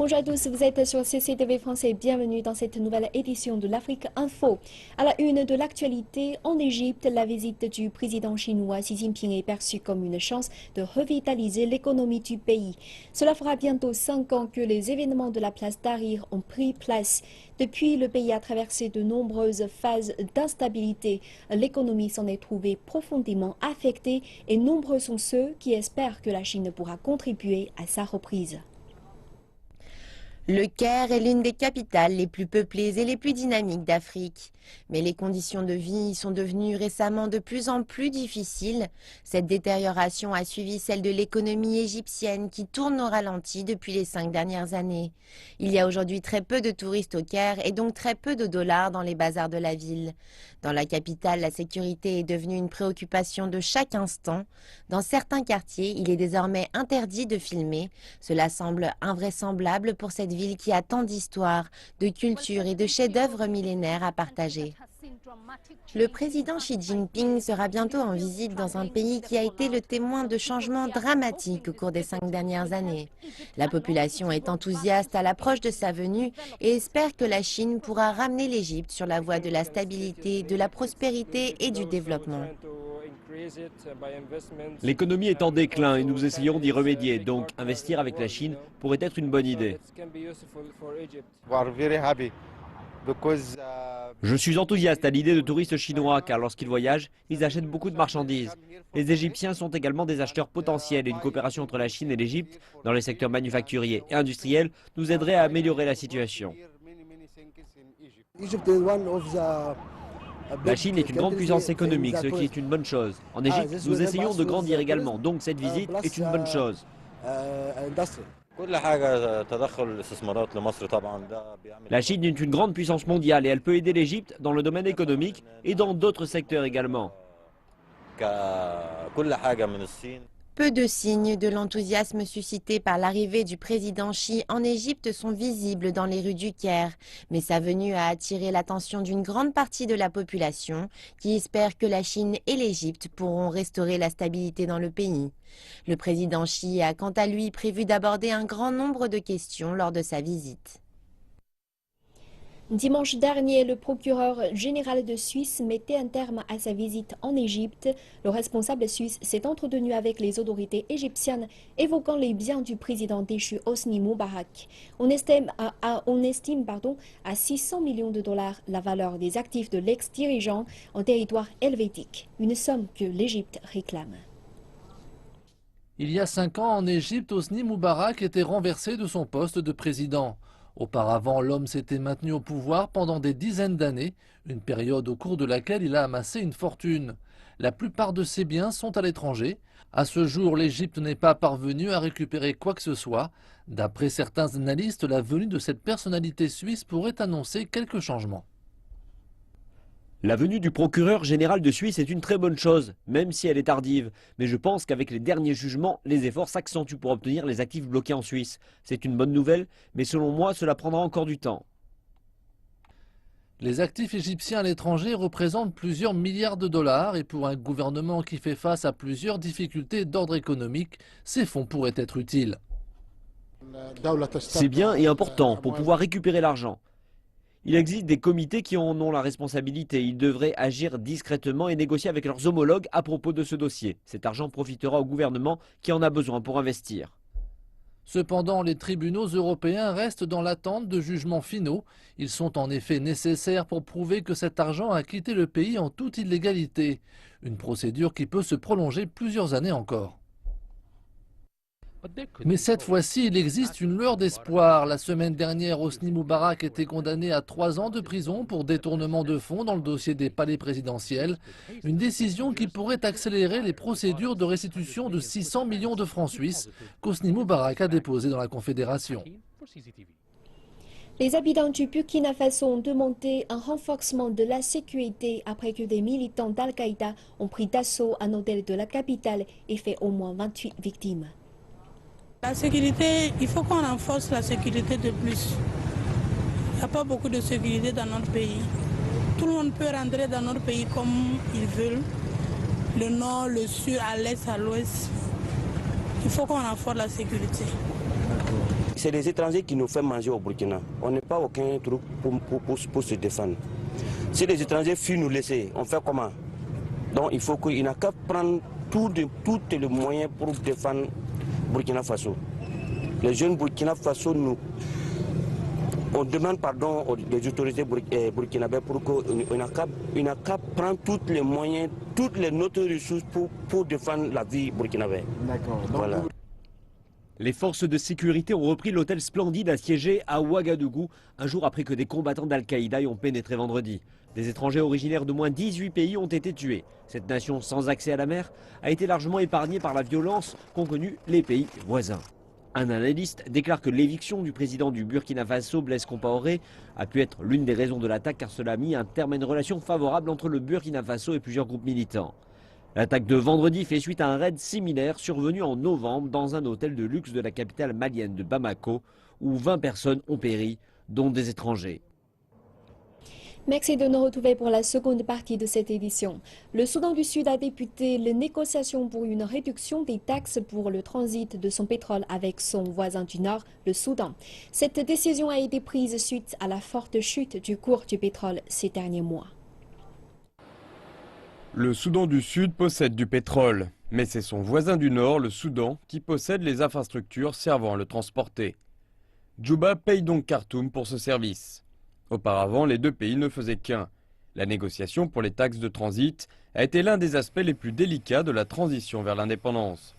Bonjour à tous, vous êtes sur CCTV français. Bienvenue dans cette nouvelle édition de l'Afrique Info. À la une de l'actualité, en Égypte, la visite du président chinois Xi Jinping est perçue comme une chance de revitaliser l'économie du pays. Cela fera bientôt 5 ans que les événements de la place Tahrir ont pris place. Depuis, le pays a traversé de nombreuses phases d'instabilité. L'économie s'en est trouvée profondément affectée et nombreux sont ceux qui espèrent que la Chine pourra contribuer à sa reprise. Le Caire est l'une des capitales les plus peuplées et les plus dynamiques d'Afrique. Mais les conditions de vie sont devenues récemment de plus en plus difficiles. Cette détérioration a suivi celle de l'économie égyptienne qui tourne au ralenti depuis les 5 dernières années. Il y a aujourd'hui très peu de touristes au Caire et donc très peu de dollars dans les bazars de la ville. Dans la capitale, la sécurité est devenue une préoccupation de chaque instant. Dans certains quartiers, il est désormais interdit de filmer. Cela semble invraisemblable pour cette ville qui a tant d'histoire, de culture et de chefs-d'œuvre millénaires à partager. Le président Xi Jinping sera bientôt en visite dans un pays qui a été le témoin de changements dramatiques au cours des 5 dernières années. La population est enthousiaste à l'approche de sa venue et espère que la Chine pourra ramener l'Égypte sur la voie de la stabilité, de la prospérité et du développement. L'économie est en déclin et nous essayons d'y remédier, donc investir avec la Chine pourrait être une bonne idée. Je suis enthousiaste à l'idée de touristes chinois car lorsqu'ils voyagent, ils achètent beaucoup de marchandises. Les Égyptiens sont également des acheteurs potentiels et une coopération entre la Chine et l'Égypte dans les secteurs manufacturiers et industriels nous aiderait à améliorer la situation. La Chine est une grande puissance économique, ce qui est une bonne chose. En Égypte, nous essayons de grandir également, donc cette visite est une bonne chose. La Chine est une grande puissance mondiale et elle peut aider l'Égypte dans le domaine économique et dans d'autres secteurs également. Peu de signes de l'enthousiasme suscité par l'arrivée du président Xi en Égypte sont visibles dans les rues du Caire, mais sa venue a attiré l'attention d'une grande partie de la population qui espère que la Chine et l'Égypte pourront restaurer la stabilité dans le pays. Le président Xi a quant à lui prévu d'aborder un grand nombre de questions lors de sa visite. Dimanche dernier, le procureur général de Suisse mettait un terme à sa visite en Égypte. Le responsable suisse s'est entretenu avec les autorités égyptiennes, évoquant les biens du président déchu Hosni Moubarak. On estime à 600 millions de dollars la valeur des actifs de l'ex-dirigeant en territoire helvétique, une somme que l'Égypte réclame. Il y a 5 ans, en Égypte, Hosni Moubarak était renversé de son poste de président. Auparavant, l'homme s'était maintenu au pouvoir pendant des dizaines d'années, une période au cours de laquelle il a amassé une fortune. La plupart de ses biens sont à l'étranger. À ce jour, l'Égypte n'est pas parvenue à récupérer quoi que ce soit. D'après certains analystes, la venue de cette personnalité suisse pourrait annoncer quelques changements. La venue du procureur général de Suisse est une très bonne chose, même si elle est tardive. Mais je pense qu'avec les derniers jugements, les efforts s'accentuent pour obtenir les actifs bloqués en Suisse. C'est une bonne nouvelle, mais selon moi, cela prendra encore du temps. Les actifs égyptiens à l'étranger représentent plusieurs milliards de dollars et pour un gouvernement qui fait face à plusieurs difficultés d'ordre économique, ces fonds pourraient être utiles. C'est bien et important pour pouvoir récupérer l'argent. Il existe des comités qui en ont la responsabilité. Ils devraient agir discrètement et négocier avec leurs homologues à propos de ce dossier. Cet argent profitera au gouvernement qui en a besoin pour investir. Cependant, les tribunaux européens restent dans l'attente de jugements finaux. Ils sont en effet nécessaires pour prouver que cet argent a quitté le pays en toute illégalité. Une procédure qui peut se prolonger plusieurs années encore. Mais cette fois-ci, il existe une lueur d'espoir. La semaine dernière, Hosni Moubarak était condamné à 3 ans de prison pour détournement de fonds dans le dossier des palais présidentiels. Une décision qui pourrait accélérer les procédures de restitution de 600 millions de francs suisses qu'Hosni Moubarak a déposées dans la Confédération. Les habitants du Burkina Faso ont demandé un renforcement de la sécurité après que des militants d'Al-Qaïda ont pris d'assaut un hôtel de la capitale et fait au moins 28 victimes. La sécurité, il faut qu'on renforce la sécurité de plus. Il n'y a pas beaucoup de sécurité dans notre pays. Tout le monde peut rentrer dans notre pays comme ils veulent. Le nord, le sud, à l'est, à l'ouest. Il faut qu'on renforce la sécurité. c'est les étrangers qui nous font manger au Burkina. On n'est pas aucun truc pour se défendre. Si les étrangers fuient nous laisser, on fait comment? Donc il faut qu'il n'a qu'à prendre tous les moyens pour défendre Burkina Faso. Les jeunes Burkina Faso, on demande pardon aux autorités burkinabées pour qu'il n'a qu'à prendre tous les moyens, toutes les autres ressources pour défendre la vie burkinabé. D'accord. Voilà. Les forces de sécurité ont repris l'hôtel Splendide assiégé à Ouagadougou, un jour après que des combattants d'Al-Qaïda y ont pénétré vendredi. Des étrangers originaires de moins 18 pays ont été tués. Cette nation sans accès à la mer a été largement épargnée par la violence qu'ont connue les pays voisins. Un analyste déclare que l'éviction du président du Burkina Faso, Blaise Compaoré, a pu être l'une des raisons de l'attaque car cela a mis un terme à une relation favorable entre le Burkina Faso et plusieurs groupes militants. L'attaque de vendredi fait suite à un raid similaire survenu en novembre dans un hôtel de luxe de la capitale malienne de Bamako où 20 personnes ont péri, dont des étrangers. Merci de nous retrouver pour la seconde partie de cette édition. Le Soudan du Sud a débuté les négociations pour une réduction des taxes pour le transit de son pétrole avec son voisin du Nord, le Soudan. Cette décision a été prise suite à la forte chute du cours du pétrole ces derniers mois. Le Soudan du Sud possède du pétrole, mais c'est son voisin du Nord, le Soudan, qui possède les infrastructures servant à le transporter. Djouba paye donc Khartoum pour ce service. Auparavant, les deux pays ne faisaient qu'un. La négociation pour les taxes de transit a été l'un des aspects les plus délicats de la transition vers l'indépendance.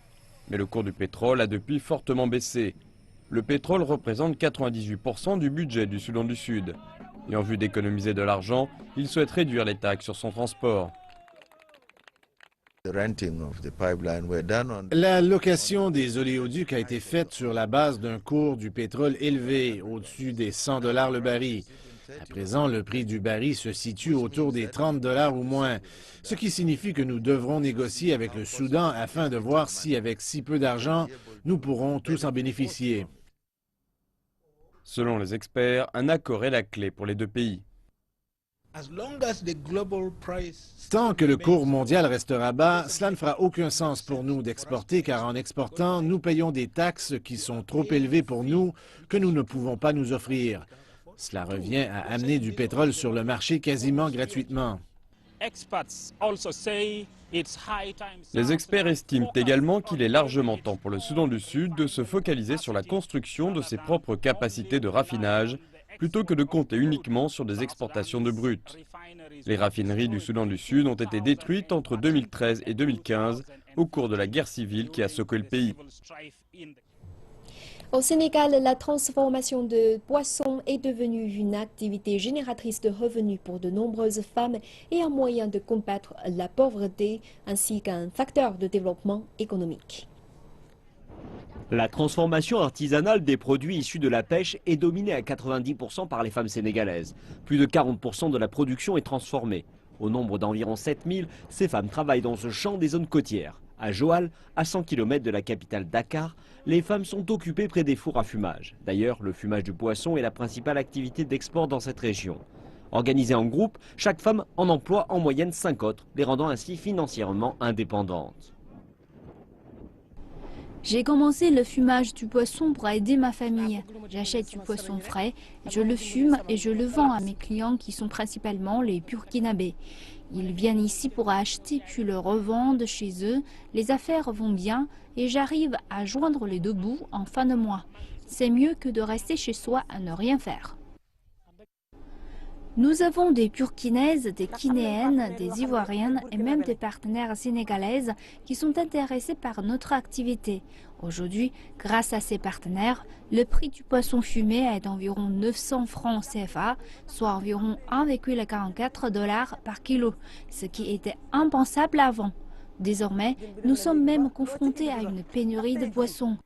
Mais le cours du pétrole a depuis fortement baissé. Le pétrole représente 98% du budget du Soudan du Sud. Et en vue d'économiser de l'argent, il souhaite réduire les taxes sur son transport. La location des oléoducs a été faite sur la base d'un cours du pétrole élevé, au-dessus des $100 le baril. À présent, le prix du baril se situe autour des $30 ou moins, ce qui signifie que nous devrons négocier avec le Soudan afin de voir si, avec si peu d'argent, nous pourrons tous en bénéficier. Selon les experts, un accord est la clé pour les deux pays. Tant que le cours mondial restera bas, cela ne fera aucun sens pour nous d'exporter, car en exportant, nous payons des taxes qui sont trop élevées pour nous, que nous ne pouvons pas nous offrir. Cela revient à amener du pétrole sur le marché quasiment gratuitement. Les experts estiment également qu'il est largement temps pour le Soudan du Sud de se focaliser sur la construction de ses propres capacités de raffinage, plutôt que de compter uniquement sur des exportations de brut. Les raffineries du Soudan du Sud ont été détruites entre 2013 et 2015 au cours de la guerre civile qui a secoué le pays. Au Sénégal, la transformation de poissons est devenue une activité génératrice de revenus pour de nombreuses femmes et un moyen de combattre la pauvreté ainsi qu'un facteur de développement économique. La transformation artisanale des produits issus de la pêche est dominée à 90% par les femmes sénégalaises. Plus de 40% de la production est transformée. Au nombre d'environ 7000, ces femmes travaillent dans ce champ des zones côtières. À Joal, à 100 km de la capitale Dakar, les femmes sont occupées près des fours à fumage. D'ailleurs, le fumage de poisson est la principale activité d'export dans cette région. Organisée en groupe, chaque femme en emploie en moyenne 5 autres, les rendant ainsi financièrement indépendantes. J'ai commencé le fumage du poisson pour aider ma famille. J'achète du poisson frais, je le fume et je le vends à mes clients qui sont principalement les Burkinabés. Ils viennent ici pour acheter puis le revendent chez eux. Les affaires vont bien et j'arrive à joindre les deux bouts en fin de mois. C'est mieux que de rester chez soi à ne rien faire. Nous avons des Burkinaises, des Guinéennes, des Ivoiriennes et même des partenaires sénégalaises qui sont intéressés par notre activité. Aujourd'hui, grâce à ces partenaires, le prix du poisson fumé est d'environ 900 francs CFA, soit environ 1,44 $ par kilo, ce qui était impensable avant. Désormais, nous sommes même confrontés à une pénurie de poissons.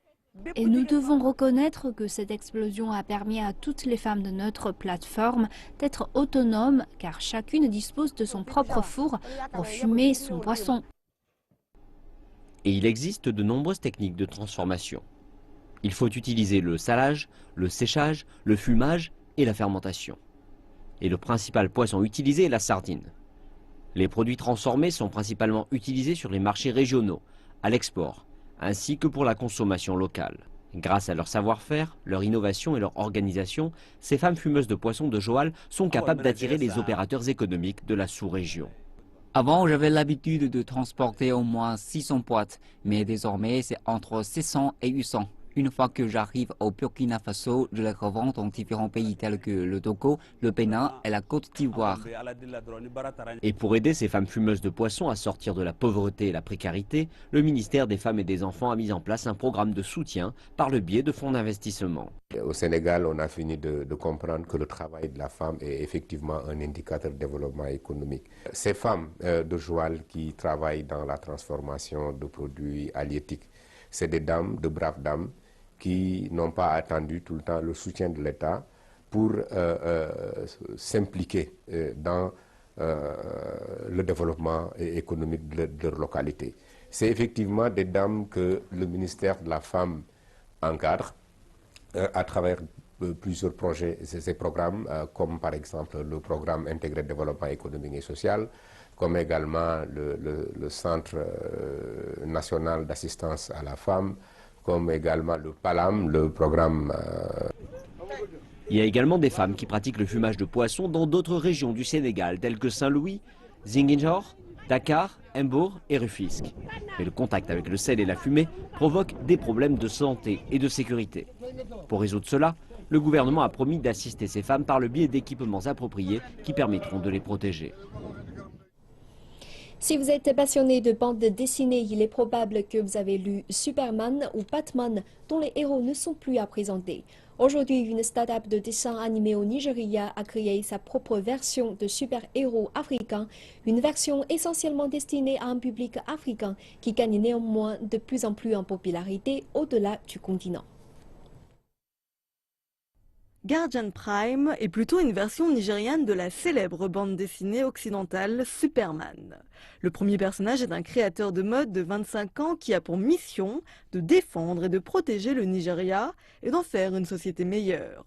Et nous devons reconnaître que cette explosion a permis à toutes les femmes de notre plateforme d'être autonomes car chacune dispose de son propre four pour fumer son poisson. Et il existe de nombreuses techniques de transformation. Il faut utiliser le salage, le séchage, le fumage et la fermentation. Et le principal poisson utilisé est la sardine. Les produits transformés sont principalement utilisés sur les marchés régionaux, à l'export, ainsi que pour la consommation locale. Grâce à leur savoir-faire, leur innovation et leur organisation, ces femmes fumeuses de poissons de Joal sont capables d'attirer les opérateurs économiques de la sous-région. Avant, j'avais l'habitude de transporter au moins 600 boîtes, mais désormais, c'est entre 600 et 800. Une fois que j'arrive au Burkina Faso, je les revends dans différents pays tels que le Togo, le Bénin et la Côte d'Ivoire. Et pour aider ces femmes fumeuses de poissons à sortir de la pauvreté et la précarité, le ministère des Femmes et des Enfants a mis en place un programme de soutien par le biais de fonds d'investissement. Au Sénégal, on a fini de comprendre que le travail de la femme est effectivement un indicateur de développement économique. Ces femmes de Joal qui travaillent dans la transformation de produits halieutiques, c'est des dames, de braves dames, qui n'ont pas attendu tout le temps le soutien de l'État pour s'impliquer dans le développement économique de leur localité. C'est effectivement des dames que le ministère de la Femme encadre à travers plusieurs projets, ces programmes, comme par exemple le programme intégré de développement économique et social, comme également le Centre national d'assistance à la femme, comme également le PALAM, le programme... Il y a également des femmes qui pratiquent le fumage de poissons dans d'autres régions du Sénégal, telles que Saint-Louis, Ziguinchor, Dakar, Mbour et Rufisque. Mais le contact avec le sel et la fumée provoque des problèmes de santé et de sécurité. Pour résoudre cela, le gouvernement a promis d'assister ces femmes par le biais d'équipements appropriés qui permettront de les protéger. Si vous êtes passionné de bande dessinée, il est probable que vous avez lu Superman ou Batman, dont les héros ne sont plus à présenter. Aujourd'hui, une start-up de dessin animé au Nigeria a créé sa propre version de super-héros africains, une version essentiellement destinée à un public africain qui gagne néanmoins de plus en plus en popularité au-delà du continent. Guardian Prime est plutôt une version nigériane de la célèbre bande dessinée occidentale Superman. Le premier personnage est un créateur de mode de 25 ans qui a pour mission de défendre et de protéger le Nigeria et d'en faire une société meilleure.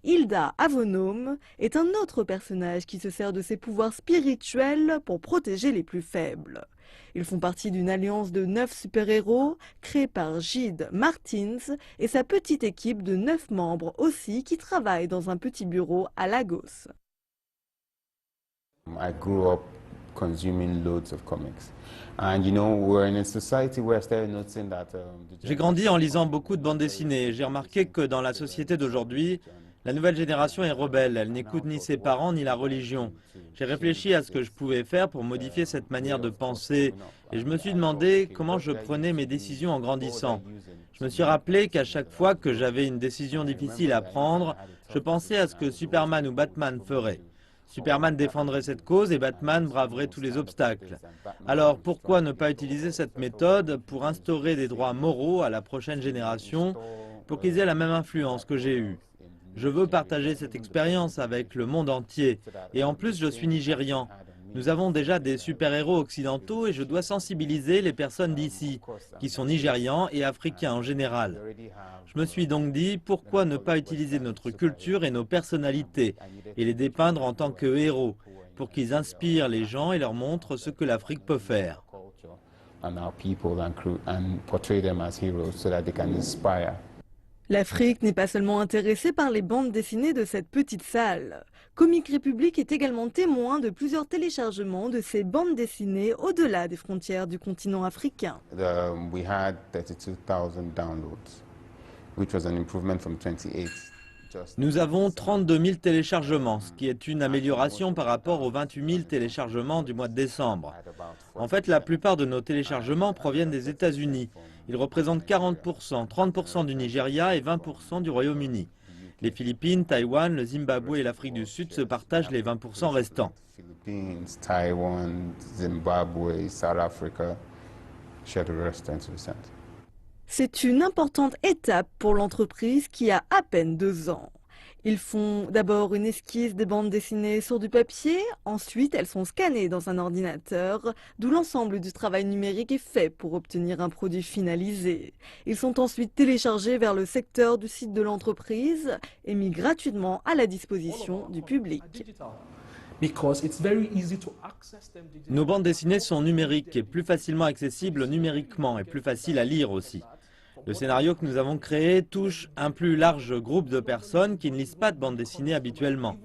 Hilda Avonome est un autre personnage qui se sert de ses pouvoirs spirituels pour protéger les plus faibles. Ils font partie d'une alliance de 9 super-héros créée par Gide Martins et sa petite équipe de 9 membres aussi qui travaillent dans un petit bureau à Lagos. I grew up consuming loads of comics. And you know, we're in a society where they're noticing that J'ai grandi en lisant beaucoup de bandes dessinées. J'ai remarqué que dans la société d'aujourd'hui, la nouvelle génération est rebelle, elle n'écoute ni ses parents ni la religion. J'ai réfléchi à ce que je pouvais faire pour modifier cette manière de penser et je me suis demandé comment je prenais mes décisions en grandissant. Je me suis rappelé qu'à chaque fois que j'avais une décision difficile à prendre, je pensais à ce que Superman ou Batman feraient. Superman défendrait cette cause et Batman braverait tous les obstacles. Alors pourquoi ne pas utiliser cette méthode pour instaurer des droits moraux à la prochaine génération pour qu'ils aient la même influence que j'ai eue? Je veux partager cette expérience avec le monde entier. Et en plus, je suis nigérian. Nous avons déjà des super-héros occidentaux et je dois sensibiliser les personnes d'ici, qui sont nigérians et africains en général. Je me suis donc dit, pourquoi ne pas utiliser notre culture et nos personnalités et les dépeindre en tant que héros, pour qu'ils inspirent les gens et leur montrent ce que l'Afrique peut faire. L'Afrique n'est pas seulement intéressée par les bandes dessinées de cette petite salle. Comic Republic est également témoin de plusieurs téléchargements de ces bandes dessinées au-delà des frontières du continent africain. we had 32,000 downloads, which was an improvement from 28. Nous avons 32 000 téléchargements, ce qui est une amélioration par rapport aux 28 000 téléchargements du mois de décembre. En fait, la plupart de nos téléchargements proviennent des États-Unis. Ils représentent 40%, 30% du Nigeria et 20% du Royaume-Uni. Les Philippines, Taïwan, le Zimbabwe et l'Afrique du Sud se partagent les 20% restants. Philippines, Taiwan, Zimbabwe, South Africa share the rest 20%. C'est une importante étape pour l'entreprise qui a à peine 2 ans. Ils font d'abord une esquisse des bandes dessinées sur du papier, ensuite elles sont scannées dans un ordinateur, d'où l'ensemble du travail numérique est fait pour obtenir un produit finalisé. Ils sont ensuite téléchargés vers le secteur du site de l'entreprise et mis gratuitement à la disposition du public. Nos bandes dessinées sont numériques et plus facilement accessibles numériquement et plus faciles à lire aussi. Le scénario que nous avons créé touche un plus large groupe de personnes qui ne lisent pas de bande dessinée habituellement.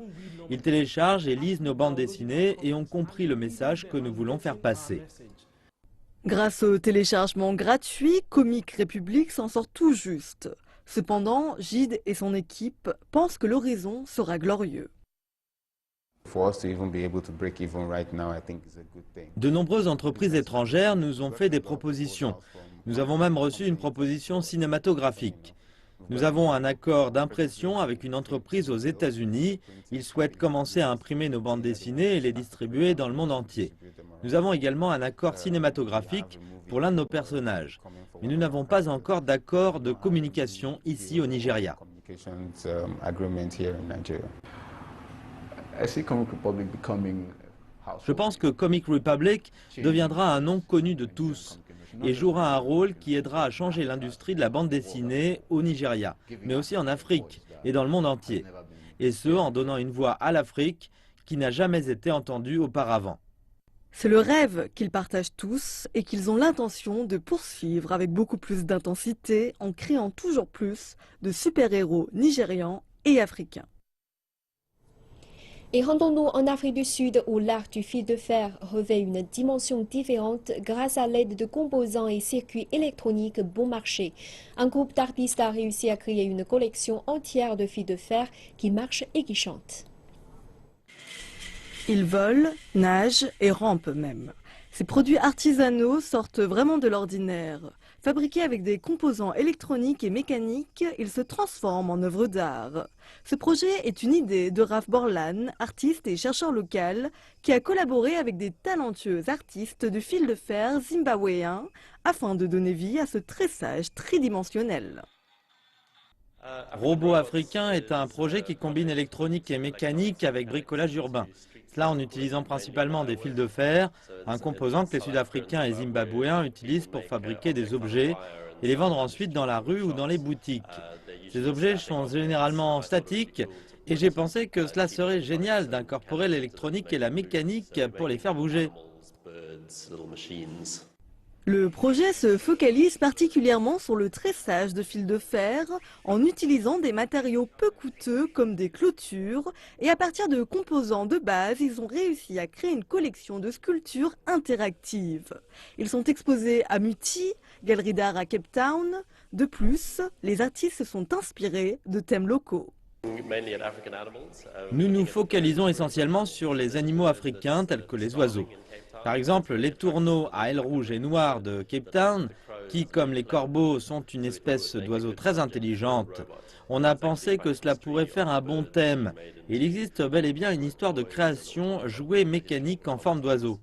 Ils téléchargent et lisent nos bandes dessinées et ont compris le message que nous voulons faire passer. Grâce au téléchargement gratuit, Comic Republic s'en sort tout juste. Cependant, Gide et son équipe pensent que l'horizon sera glorieux. De nombreuses entreprises étrangères nous ont fait des propositions. Nous avons même reçu une proposition cinématographique. Nous avons un accord d'impression avec une entreprise aux États-Unis. Ils souhaitent commencer à imprimer nos bandes dessinées et les distribuer dans le monde entier. Nous avons également un accord cinématographique pour l'un de nos personnages. Mais nous n'avons pas encore d'accord de communication ici au Nigeria. Je pense que Comic Republic deviendra un nom connu de tous et jouera un rôle qui aidera à changer l'industrie de la bande dessinée au Nigeria, mais aussi en Afrique et dans le monde entier. Et ce, en donnant une voix à l'Afrique qui n'a jamais été entendue auparavant. C'est le rêve qu'ils partagent tous et qu'ils ont l'intention de poursuivre avec beaucoup plus d'intensité en créant toujours plus de super-héros nigérians et africains. Et rendons-nous en Afrique du Sud où l'art du fil de fer revêt une dimension différente grâce à l'aide de composants et circuits électroniques bon marché. Un groupe d'artistes a réussi à créer une collection entière de fils de fer qui marchent et qui chantent. Ils volent, nagent et rampent même. Ces produits artisanaux sortent vraiment de l'ordinaire. Fabriqués avec des composants électroniques et mécaniques, ils se transforment en œuvres d'art. Ce projet est une idée de Raph Borlan, artiste et chercheur local, qui a collaboré avec des talentueux artistes de fil de fer zimbabwéens afin de donner vie à ce tressage tridimensionnel. Robot africain est un projet qui combine électronique et mécanique avec bricolage urbain. Cela en utilisant principalement des fils de fer, un composant que les Sud-Africains et Zimbabwéens utilisent pour fabriquer des objets et les vendre ensuite dans la rue ou dans les boutiques. Ces objets sont généralement statiques et j'ai pensé que cela serait génial d'incorporer l'électronique et la mécanique pour les faire bouger. Le projet se focalise particulièrement sur le tressage de fils de fer en utilisant des matériaux peu coûteux comme des clôtures et à partir de composants de base, ils ont réussi à créer une collection de sculptures interactives. Ils sont exposés à Muti, galerie d'art à Cape Town. De plus, les artistes se sont inspirés de thèmes locaux. Nous nous focalisons essentiellement sur les animaux africains tels que les oiseaux. Par exemple, les tourneaux à ailes rouges et noires de Cape Town, qui, comme les corbeaux, sont une espèce d'oiseau très intelligente. On a pensé que cela pourrait faire un bon thème. Il existe bel et bien une histoire de création jouets mécaniques en forme d'oiseau.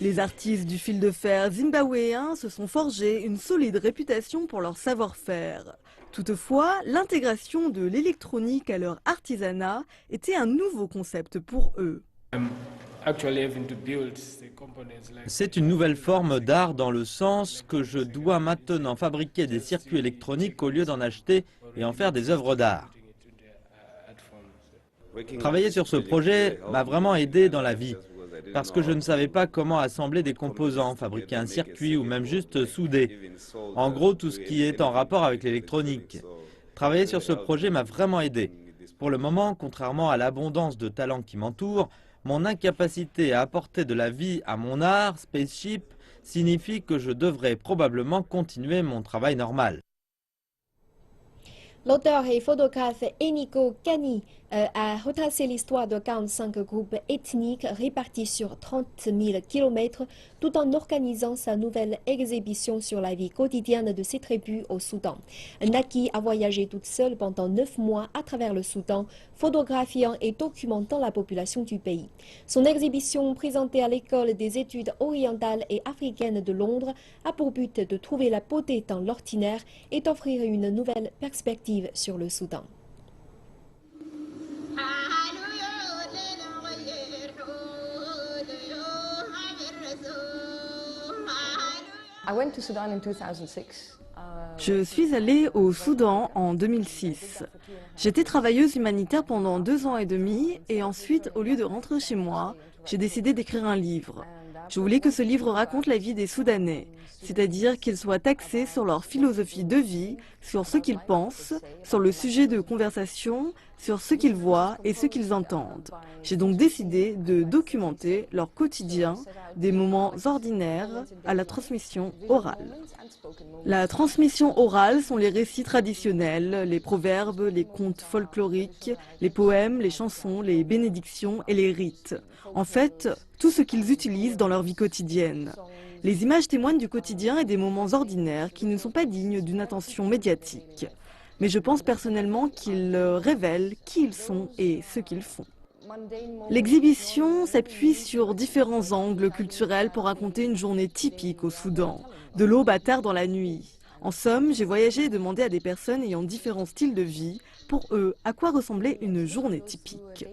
Les artistes du fil de fer zimbabwéens se sont forgés une solide réputation pour leur savoir-faire. Toutefois, l'intégration de l'électronique à leur artisanat était un nouveau concept pour eux. C'est une nouvelle forme d'art dans le sens que je dois maintenant fabriquer des circuits électroniques au lieu d'en acheter et en faire des œuvres d'art. Travailler sur ce projet m'a vraiment aidé dans la vie, parce que je ne savais pas comment assembler des composants, fabriquer un circuit ou même juste souder. En gros, tout ce qui est en rapport avec l'électronique. Travailler sur ce projet m'a vraiment aidé. Pour le moment, contrairement à l'abondance de talents qui m'entourent, mon incapacité à apporter de la vie à mon art, Spaceship, signifie que je devrais probablement continuer mon travail normal. L'auteur et photographe Eniko Kani a retracé l'histoire de 45 groupes ethniques répartis sur 30 000 km tout en organisant sa nouvelle exhibition sur la vie quotidienne de ces tribus au Soudan. Naki a voyagé toute seule pendant 9 mois à travers le Soudan, photographiant et documentant la population du pays. Son exhibition, présentée à l'école des études orientales et africaines de Londres, a pour but de trouver la beauté dans l'ordinaire et d'offrir une nouvelle perspective sur le Soudan. Je suis allée au Soudan en 2006. J'étais travailleuse humanitaire pendant 2 ans et demi et ensuite, au lieu de rentrer chez moi, j'ai décidé d'écrire un livre. Je voulais que ce livre raconte la vie des Soudanais, c'est-à-dire qu'ils soient axés sur leur philosophie de vie, sur ce qu'ils pensent, sur le sujet de conversation, sur ce qu'ils voient et ce qu'ils entendent. J'ai donc décidé de documenter leur quotidien, des moments ordinaires à la transmission orale. La transmission orale sont les récits traditionnels, les proverbes, les contes folkloriques, les poèmes, les chansons, les bénédictions et les rites. En fait, tout ce qu'ils utilisent dans leur vie quotidienne. Les images témoignent du quotidien et des moments ordinaires qui ne sont pas dignes d'une attention médiatique. Mais je pense personnellement qu'ils révèlent qui ils sont et ce qu'ils font. L'exhibition s'appuie sur différents angles culturels pour raconter une journée typique au Soudan, de l'aube à tard dans la nuit. En somme, j'ai voyagé et demandé à des personnes ayant différents styles de vie, pour eux, à quoi ressemblait une journée typique.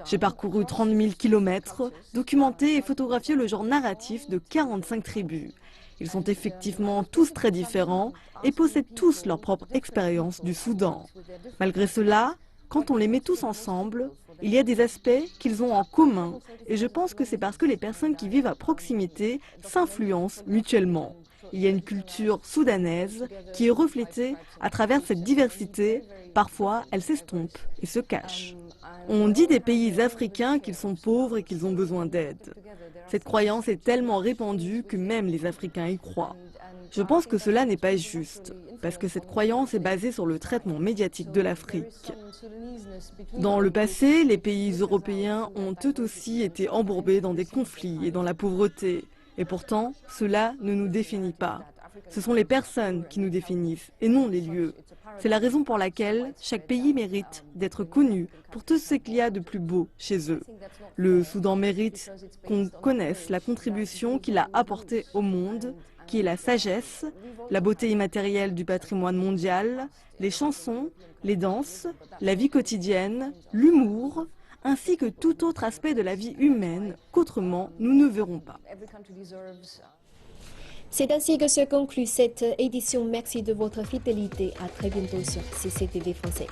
J'ai parcouru 30 000 kilomètres, documenté et photographié le genre narratif de 45 tribus. Ils sont effectivement tous très différents et possèdent tous leur propre expérience du Soudan. Malgré cela, quand on les met tous ensemble, il y a des aspects qu'ils ont en commun et je pense que c'est parce que les personnes qui vivent à proximité s'influencent mutuellement. Il y a une culture soudanaise qui est reflétée à travers cette diversité. Parfois, elle s'estompe et se cache. On dit des pays africains qu'ils sont pauvres et qu'ils ont besoin d'aide. Cette croyance est tellement répandue que même les Africains y croient. Je pense que cela n'est pas juste, parce que cette croyance est basée sur le traitement médiatique de l'Afrique. Dans le passé, les pays européens ont eux aussi été embourbés dans des conflits et dans la pauvreté. Et pourtant, cela ne nous définit pas. Ce sont les personnes qui nous définissent et non les lieux. C'est la raison pour laquelle chaque pays mérite d'être connu pour tout ce qu'il y a de plus beau chez eux. Le Soudan mérite qu'on connaisse la contribution qu'il a apportée au monde, qui est la sagesse, la beauté immatérielle du patrimoine mondial, les chansons, les danses, la vie quotidienne, l'humour, ainsi que tout autre aspect de la vie humaine qu'autrement nous ne verrons pas. C'est ainsi que se conclut cette édition. Merci de votre fidélité. À très bientôt sur CCTV Français.